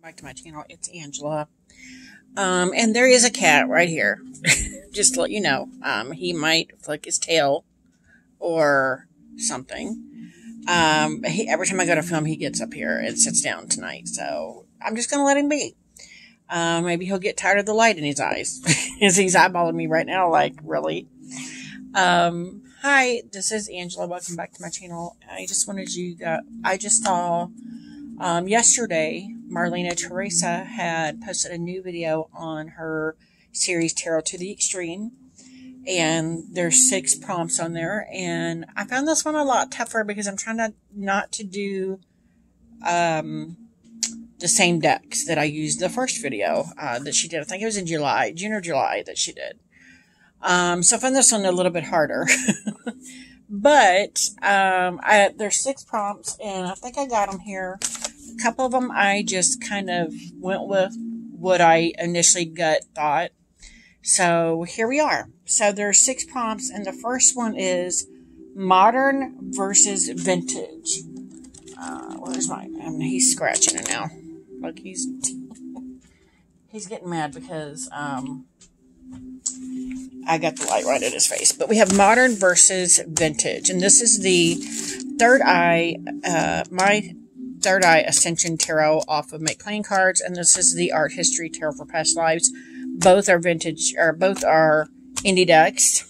Back to my channel. It's Angela. And there is a cat right here. Just to let you know. He might flick his tail or something. Every time I go to film, he gets up here and sits down tonight. So I'm just going to let him be. Maybe he'll get tired of the light in his eyes. As he's eyeballing me right now, like, really? Hi, this is Angela. Welcome back to my channel. I just saw, yesterday, Marlene Theresa had posted a new video on her series Tarot to the Extreme. And there's 6 prompts on there. And I found this one a lot tougher because I'm trying not to do, the same decks that I used the first video, that she did. I think it was in June or July that she did. So I found this one a little bit harder. But, there's 6 prompts and I think I got them here. A couple of them I just kind of went with what I initially gut thought. So here we are. So there's 6 prompts and the first one is modern versus vintage. Where's mine? And he's scratching it now. Look, he's getting mad because, I got the light right at his face. But we have modern versus vintage. And this is the Third Eye, my Third Eye Ascension Tarot off of Make Playing Cards. And this is the Art History Tarot for Past Lives. Both are vintage, or both are indie decks.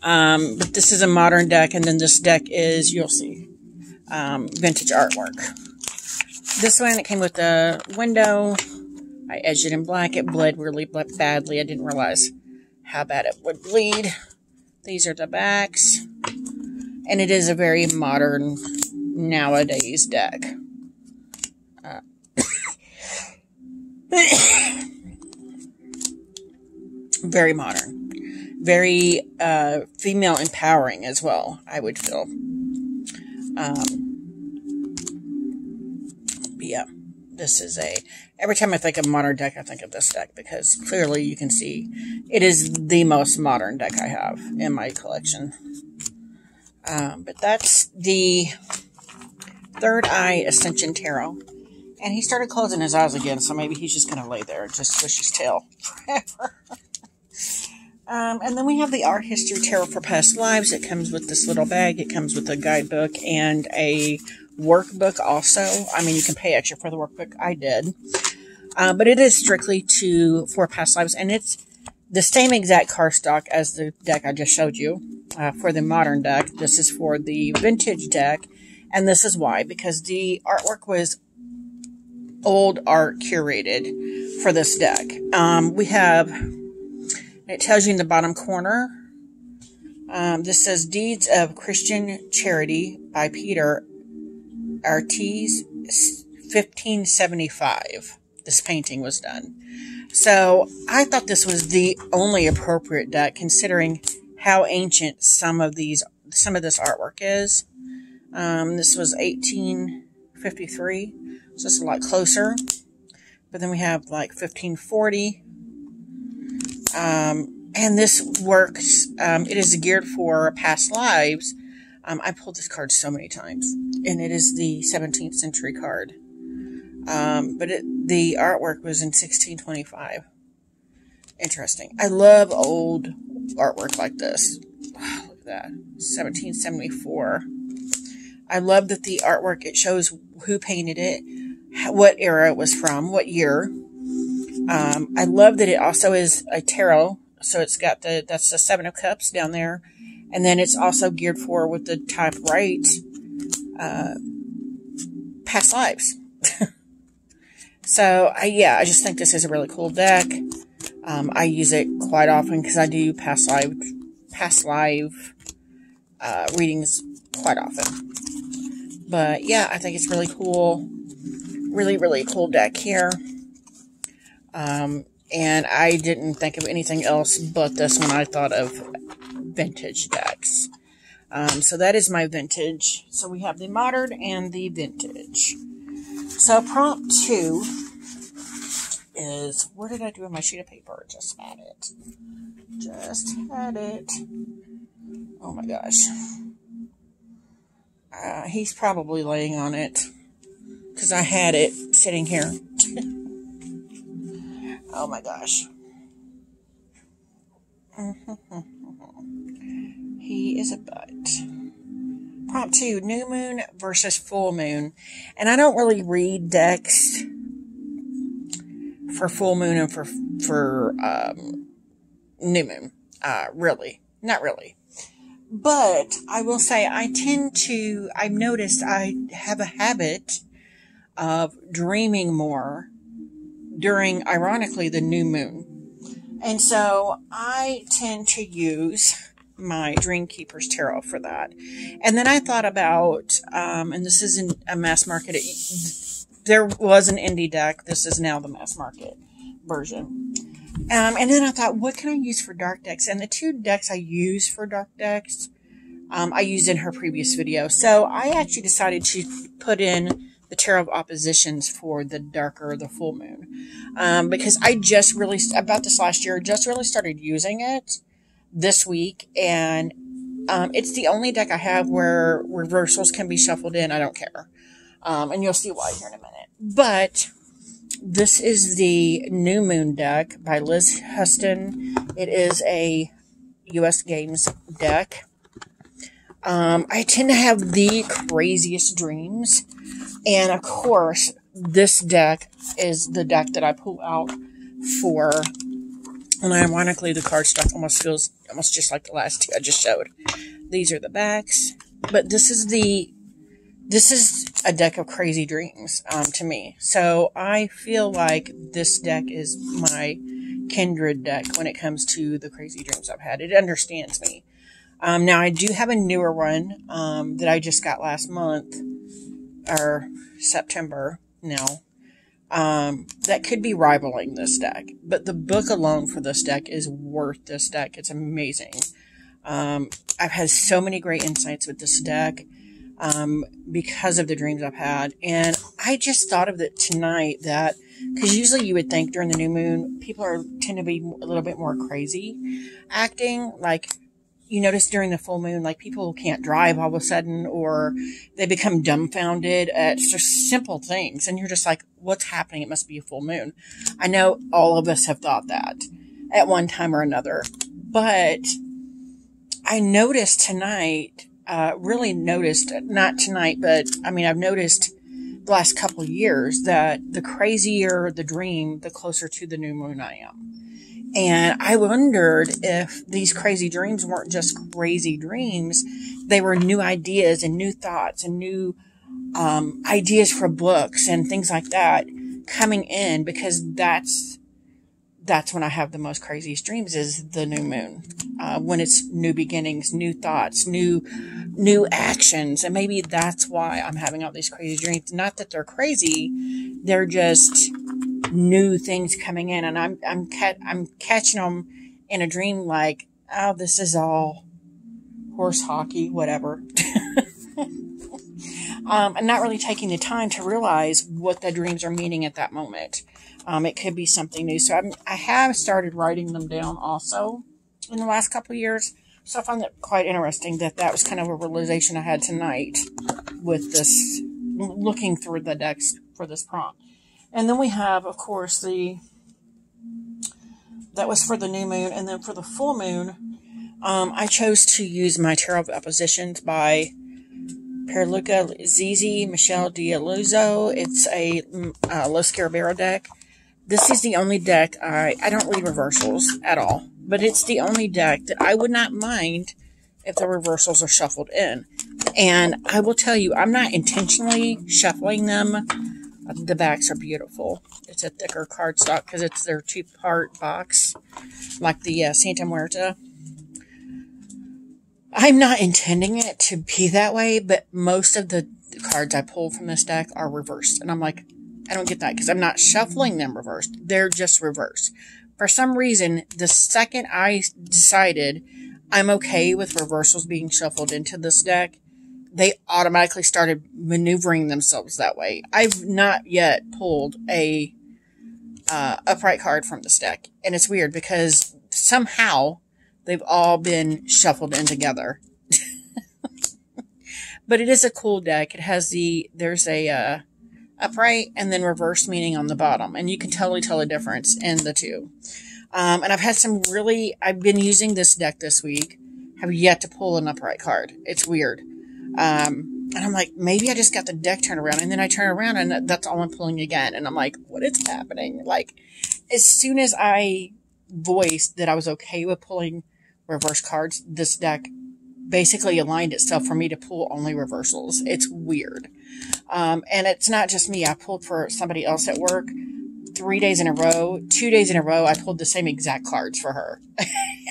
But this is a modern deck. And then this deck is, you'll see, vintage artwork. This one, it came with a window. I edged it in black. It bled really badly. I didn't realize how bad it would bleed. These are the backs. And it is a very modern, nowadays deck. Very modern. Very female empowering as well, I would feel. Yeah, this is every time I think of modern deck, I think of this deck because clearly you can see it is the most modern deck I have in my collection. But that's the Third Eye Ascension Tarot. And he started closing his eyes again, so maybe he's just going to lay there and just swish his tail forever. And then we have the Art History Tarot for Past Lives. It comes with this little bag. It comes with a guidebook and a workbook also. I mean, you can pay extra for the workbook. I did. But it is strictly for past lives. And it's the same exact cardstock as the deck I just showed you for the modern deck. This is for the vintage deck. And this is why. Because the artwork was old art curated for this deck. We have, it tells you in the bottom corner, this says Deeds of Christian Charity by Peter Artes, 1575. This painting was done. So I thought this was the only appropriate deck considering how ancient some of this artwork is. This was 1853, so it's a lot closer. But then we have like 1540. And this works, it is geared for past lives. I pulled this card so many times, and it is the 17th century card. But the artwork was in 1625. Interesting. I love old artwork like this. Wow, look at that. 1774. I love that the artwork, it shows who painted it, what era it was from, what year. I love that it also is a tarot. So it's got that's the 7 of Cups down there. And then it's also geared for, with the top right, past lives. So, I just think this is a really cool deck. I use it quite often because I do past live readings quite often. But, yeah, I think it's really cool. Really, really cool deck here. And I didn't think of anything else but this when I thought of vintage decks. So that is my vintage. So we have the modern and the vintage. So prompt 2 is, what did I do with my sheet of paper? Just had it. Oh my gosh. He's probably laying on it because I had it sitting here. Oh my gosh. He is a butt. Prompt 2, new moon versus full moon. And I don't really read decks for full moon and for new moon. Really. Not really. But I will say I've noticed I have a habit of dreaming more during, ironically, the new moon. And so I tend to use my Dream Keepers Tarot for that. And then I thought about, and this isn't a mass market, there was an indie deck. This is now the mass market version. And then I thought, what can I use for dark decks? And the two decks I use for dark decks, I used in her previous video. So I actually decided to put in the Tarot of Oppositions for the darker, the full moon. Because I just really, about this last year, just really started using it this week. And it's the only deck I have where reversals can be shuffled in. I don't care. And you'll see why here in a minute. But this is the New Moon deck by Liz Huston. It is a US Games deck. I tend to have the craziest dreams. And of course, this deck is the deck that I pull out for, and ironically, the cardstock almost feels almost just like the last two I just showed. These are the backs, but this is a deck of crazy dreams, to me. So I feel like this deck is my kindred deck when it comes to the crazy dreams I've had. It understands me. Now I do have a newer one, that I just got last month, or September now, that could be rivaling this deck. But the book alone for this deck is worth this deck. It's amazing. I've had so many great insights with this deck, because of the dreams I've had. And I just thought of it tonight that, because usually you would think during the new moon, people tend to be a little bit more crazy acting. Like, you notice during the full moon, like people can't drive all of a sudden, or they become dumbfounded at just simple things. And you're just like, what's happening? It must be a full moon. I know all of us have thought that at one time or another, but I noticed tonight, not tonight, but I mean, I've noticed the last couple of years that the crazier the dream, the closer to the new moon I am. And I wondered if these crazy dreams weren't just crazy dreams. They were new ideas and new thoughts and new ideas for books and things like that coming in, because that's when I have the most craziest dreams, is the new moon. When it's new beginnings, new thoughts, new actions. And maybe that's why I'm having all these crazy dreams. Not that they're crazy. They're just new things coming in, and I'm catching them in a dream like, oh, this is all horse hockey, whatever. And not really taking the time to realize what the dreams are meaning at that moment. It could be something new. So I have started writing them down also in the last couple of years. So I find that quite interesting that was kind of a realization I had tonight with this, looking through the decks for this prompt. And then we have, of course, that was for the new moon. And then for the full moon, I chose to use my Tarot of Oppositions by Perluca Zizi, Michelle Dialuzzo. It's a Los Scarabero deck. This is the only deck, I don't read reversals at all, but it's the only deck that I would not mind if the reversals are shuffled in. And I will tell you, I'm not intentionally shuffling them. The backs are beautiful. It's a thicker cardstock because it's their two-part box, like the Santa Muerta. I'm not intending it to be that way, but most of the cards I pulled from this deck are reversed. And I'm like, I don't get that, because I'm not shuffling them reversed. They're just reversed. For some reason, the second I decided I'm okay with reversals being shuffled into this deck, they automatically started maneuvering themselves that way. I've not yet pulled a upright card from this deck. And it's weird because somehow they've all been shuffled in together. But it is a cool deck. It has there's a upright, and then reverse meaning on the bottom. And you can totally tell a difference in the two. And I've had I've been using this deck this week, have yet to pull an upright card. It's weird. And I'm like, maybe I just got the deck turned around, and then I turn around and that's all I'm pulling again. And I'm like, what is happening? Like, as soon as I voiced that I was okay with pulling reverse cards, this deck basically aligned itself for me to pull only reversals. It's weird. And it's not just me. I pulled for somebody else at work 3 days in a row, 2 days in a row. I pulled the same exact cards for her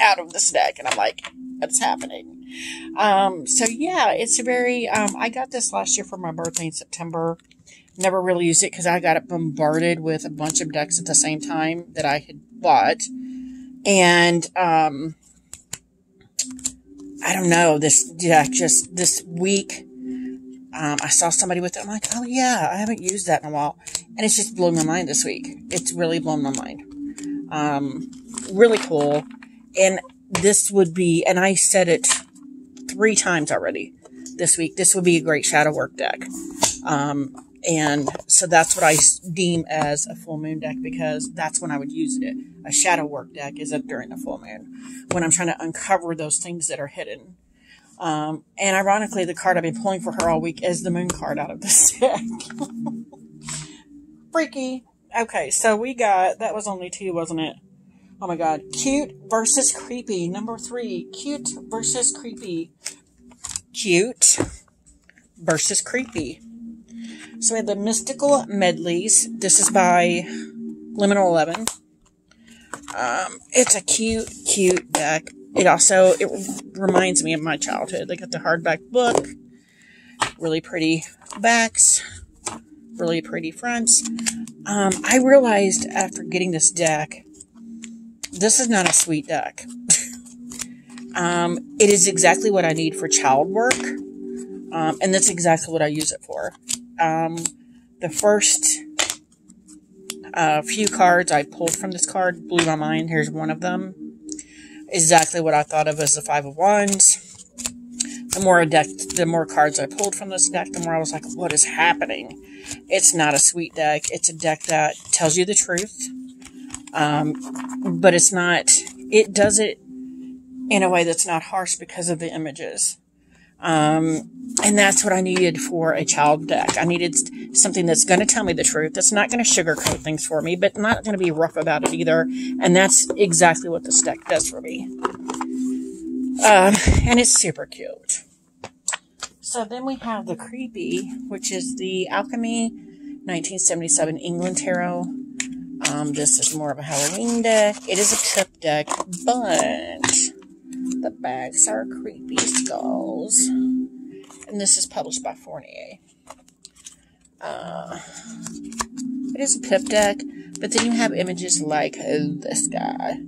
out of this deck. And I'm like, what's happening? So yeah, it's very, I got this last year for my birthday in September. Never really used it because I got it bombarded with a bunch of decks at the same time that I had bought. And, I don't know, this deck just this week, I saw somebody with it. I'm like, oh yeah, I haven't used that in a while. And it's just blown my mind this week. It's really blown my mind. Really cool. And this would be, and I said it 3 times already this week, this would be a great shadow work deck. And so that's what I deem as a full moon deck, because that's when I would use it. A shadow work deck is during the full moon, when I'm trying to uncover those things that are hidden. And ironically, the card I've been pulling for her all week is the moon card out of this deck. Freaky. Okay, so we got, that was only 2, wasn't it? Oh my god. Cute versus creepy. Number 3. Cute versus creepy. Cute versus creepy. So we have the Mystical Medleys. This is by Liminal 11. It's a cute deck. It reminds me of my childhood. They got the hardback book. Really pretty backs. Really pretty fronts. I realized after getting this deck, this is not a sweet deck. It is exactly what I need for child work. And that's exactly what I use it for. The first few cards I pulled from this card blew my mind. Here's one of them. Exactly what I thought of as the 5 of Wands. The more cards I pulled from this deck, the more I was like, what is happening? It's not a sweet deck. It's a deck that tells you the truth. But it's not, it does it in a way that's not harsh because of the images. And that's what I needed for a child deck. I needed something that's going to tell me the truth, that's not going to sugarcoat things for me, but not going to be rough about it either. And that's exactly what this deck does for me. And it's super cute. So then we have the creepy, which is the Alchemy 1977 England Tarot. This is more of a Halloween deck. It is a trip deck, but the backs are creepy skulls. And this is published by Fournier. It is a pip deck, but then you have images like this guy.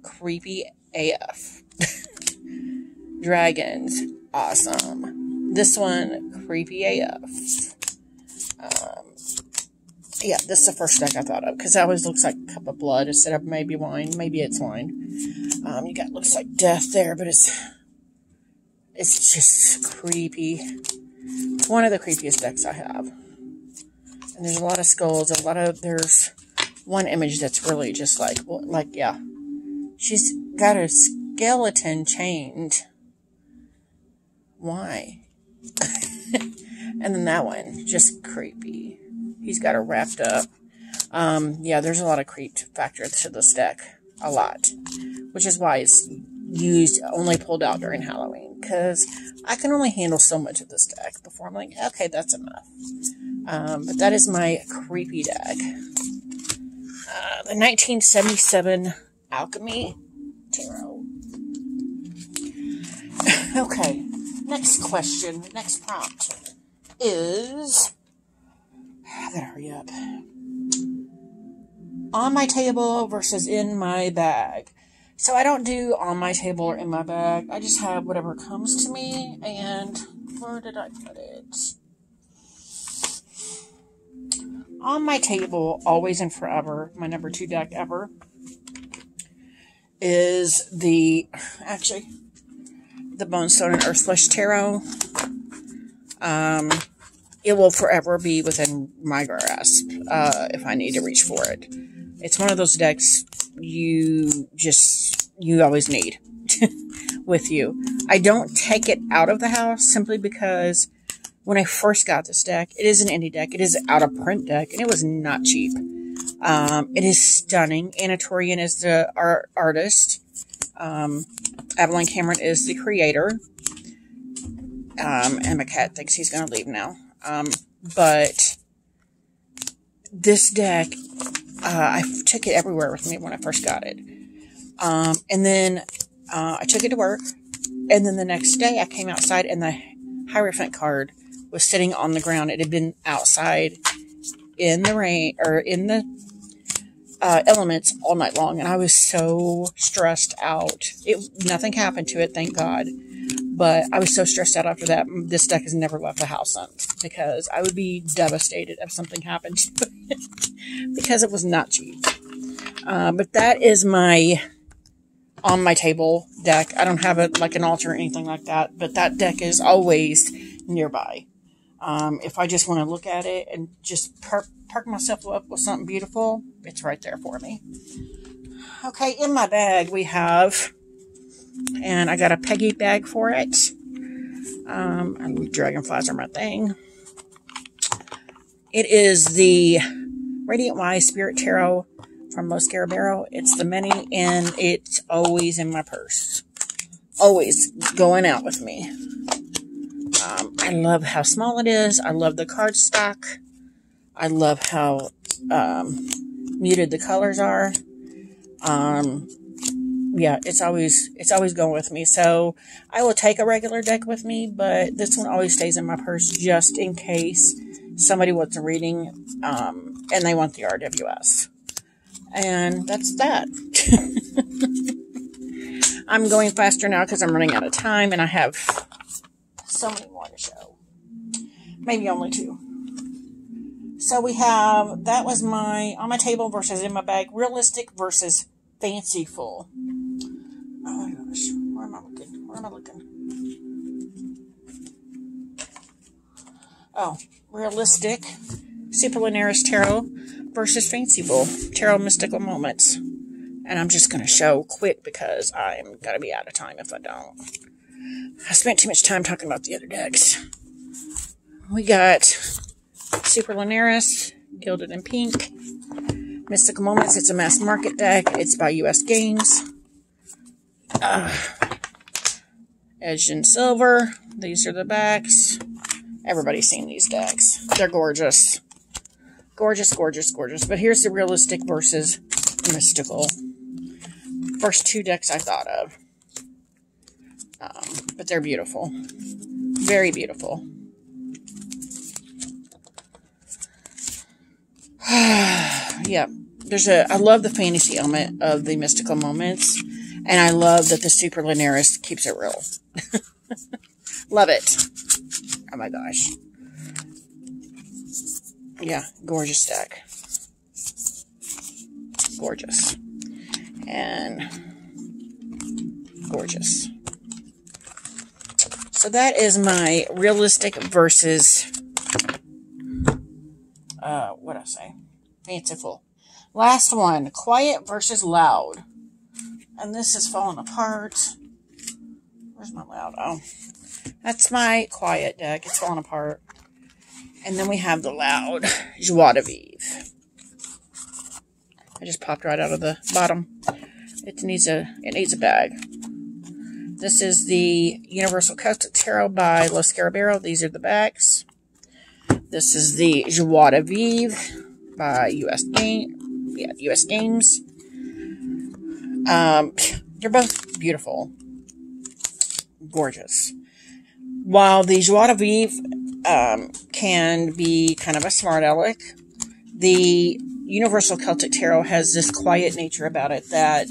Creepy AF. Dragons. Awesome. This one, creepy AF. Yeah, this is the first deck I thought of, because it always looks like a cup of blood instead of maybe wine. Maybe it's wine. You got, looks like death there, but it's just creepy. It's one of the creepiest decks I have. And there's a lot of skulls, there's one image that's really just like, yeah. She's got a skeleton chained. Why? And then that one, just creepy. He's got her wrapped up. Yeah, there's a lot of creep factor to this deck. A lot. Which is why it's only pulled out during Halloween. Because I can only handle so much of this deck before I'm like, okay, that's enough. But that is my creepy deck. The 1977 Alchemy Tarot. Okay, next question, next prompt is, I gotta hurry up. On my table versus in my bag. So I don't do on my table or in my bag. I just have whatever comes to me. And where did I put it? On my table, always and forever, my number 2 deck ever, is the Bonestone and Earthflesh Tarot. it will forever be within my grasp if I need to reach for it. It's one of those decks you always need with you. I don't take it out of the house simply because when I first got this deck, it is an indie deck. It is out of print deck, and it was not cheap. It is stunning. Anna Torian is the artist. Evelyn Cameron is the creator. And my cat thinks he's going to leave now. But this deck, I took it everywhere with me when I first got it. And then I took it to work. And then the next day I came outside and the Hierophant card was sitting on the ground. It had been outside in the rain or in the elements all night long. And I was so stressed out. Nothing happened to it, thank God. But I was so stressed out after that. This deck has never left the house since, because I would be devastated if something happened to it because it was not cheap. But that is my on my table deck. I don't have it like an altar or anything like that, but that deck is always nearby. If I just want to look at it and just perk myself up with something beautiful, it's right there for me. Okay, in my bag we have, and I got a Peggy bag for it. And dragonflies are my thing. It is the Radiant Wise Spirit Tarot from Los Scarabero. It's the mini, and it's always in my purse. Always going out with me. I love how small it is. I love the cardstock. I love how muted the colors are. Yeah, it's always going with me. So I will take a regular deck with me, but this one always stays in my purse just in case somebody wants a reading, and they want the RWS. And that's that. I'm going faster now because I'm running out of time, and I have so many more to show. Maybe only 2. So we have, that was my on my table versus in my bag, realistic versus fanciful. Oh my gosh, where am I looking? Where am I looking? Oh, realistic Superlunaris Tarot versus fanciful Tarot Mystical Moments. And I'm just going to show quick because I'm going to be out of time if I don't. I spent too much time talking about the other decks. We got Superlunaris, Gilded in Pink. Mystical Moments, it's a mass market deck. It's by US Games. Edged in Silver. These are the backs. Everybody's seen these decks. They're gorgeous. Gorgeous, gorgeous, gorgeous. But here's the realistic versus mystical. First 2 decks I thought of. But they're beautiful. Very beautiful. Yeah. I love the fantasy element of the mystical moments. And I love that the Superlunaris keeps it real. Love it. Oh my gosh. Yeah, gorgeous deck. Gorgeous. And gorgeous. So that is my realistic versus, what'd I say? Fanciful. Last one, quiet versus loud. And this is falling apart. Where's my loud? Oh, that's my quiet deck. It's falling apart. And then we have the loud Joie de Vivre. I just popped right out of the bottom. It needs a bag. This is the Universal Celtic Tarot by Los Scarabero. These are the backs. This is the Joie de Vivre by US Games. They're both beautiful. Gorgeous. While the Joie de Vivre can be kind of a smart aleck, the Universal Celtic Tarot has this quiet nature about it that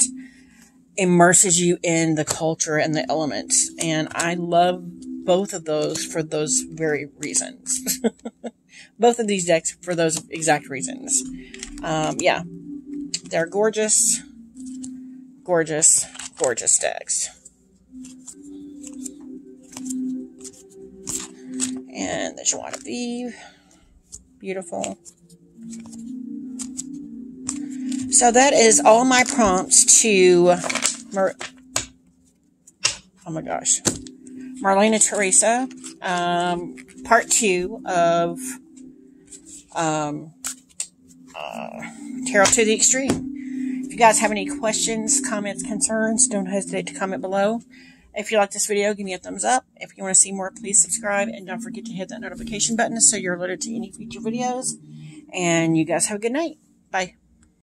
immerses you in the culture and the elements. And I love both of those for those very reasons. Both of these decks for those exact reasons. Yeah. They're gorgeous, gorgeous, gorgeous decks. And the joie de vivre. Beautiful. So that is all my prompts to oh my gosh, Marlene Theresa, part 2 of Tarot to the Extreme. If you guys have any questions, comments, concerns, don't hesitate to comment below. If you like this video, give me a thumbs up. If you want to see more, please subscribe. And don't forget to hit that notification button so you're alerted to any future videos. And you guys have a good night. Bye.